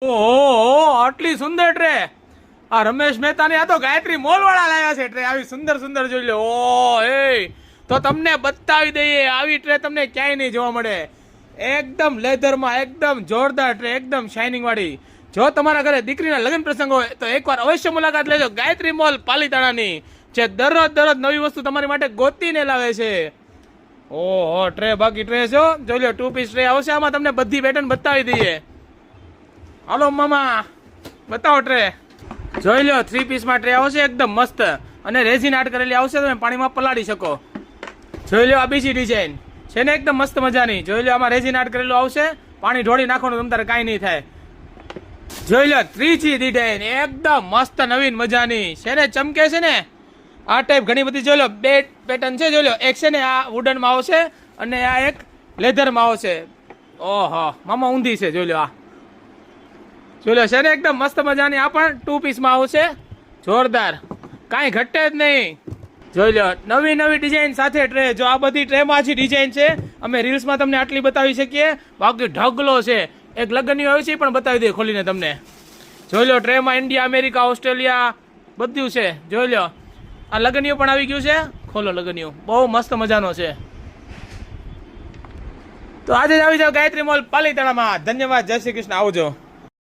ઓહો, આટલી સુંદર ટ્રે! આ રમેશ મહેતાની આ તો ગાયત્રી મોલ વાળા લાવ્યા છે ટ્રે. આવી સુંદર સુંદર જોઈ લો. ઓ એ તો તમને બતાવી દઈએ, આવી ટ્રે તમને ક્યાંય નહીં જોવા મળે. એકદમ લેધરમાં, એકદમ જોરદાર ટ્રે, એકદમ શાઇનિંગ વાળી. જો તમારા ઘરે દીકરીના લગ્ન પ્રસંગ હોય તો એકવાર અવશ્ય મુલાકાત લેજો ગાયત્રી મોલ પાલીતાણાની, જે દરરોજ નવી વસ્તુ તમારી માટે ગોતીને લાવે છે. ઓહો, ટ્રે બાકી ટ્રે છો જોઈ લો. 2 પીસ ટ્રે આવશે, આમાં તમને બધી પેટર્ન બતાવી દઈએ. હાલો મામા, બતાવો ટ્રે. જોઈ લો, 3 પીસમાં ટ્રે આવશે એકદમ મસ્ત, અને રેઝિન આર્ટ કરેલી આવશે, તમે પાણીમાં પલાળી શકો. જોઈ લો, આ બીજી ડિઝાઇન છે ને એકદમ મસ્ત મજાની. જોઈ લો, આમાં રેઝિન આર્ટ કરેલું આવશે, પાણી ઢોળી નાખવાનું, તમારે કાંઈ નહીં થાય. જોઈ લો, 3 ડિઝાઇન એકદમ મસ્ત નવીન મજાની છે ને, ચમકે છે ને. આ ટાઈપ ઘણી બધી જોઈ લો, 2 પેટર્ન છે. જોઈ લો, એક છે ને આ વુડનમાં આવશે, અને આ એક લેધરમાં આવશે. ઓહો મામા, ઊંધી છે. જોઈ લો, આ જોઈ લો છે ને એકદમ મસ્ત મજાની. આ પણ 2 પીસમાં આવશે, જોરદાર, કાંઈ ઘટે જ નહીં. જોઈ લો, નવી ડિઝાઇન સાથે ટ્રે. જો આ બધી ટ્રેમાં જ ડિઝાઇન છે, અમે રીલ્સમાં તમને આટલી બતાવી શકીએ, બાકી ઢગલો છે. એક લગ્નની આવે છે પણ બતાવી દઈએ ખોલીને તમને. જોઈ લો, ટ્રેમાં ઇન્ડિયા, અમેરિકા, ઓસ્ટ્રેલિયા બધું છે. જોઈ લો, આ લગ્નીઓ પણ આવી ગયું છે. ખોલો લગ્નીઓ, બહુ મસ્ત મજાનો છે. તો આજે જ આવી જાઓ ગાયત્રી મોલ પાલીતાણામાં. ધન્યવાદ, જય શ્રી કૃષ્ણ, આવજો.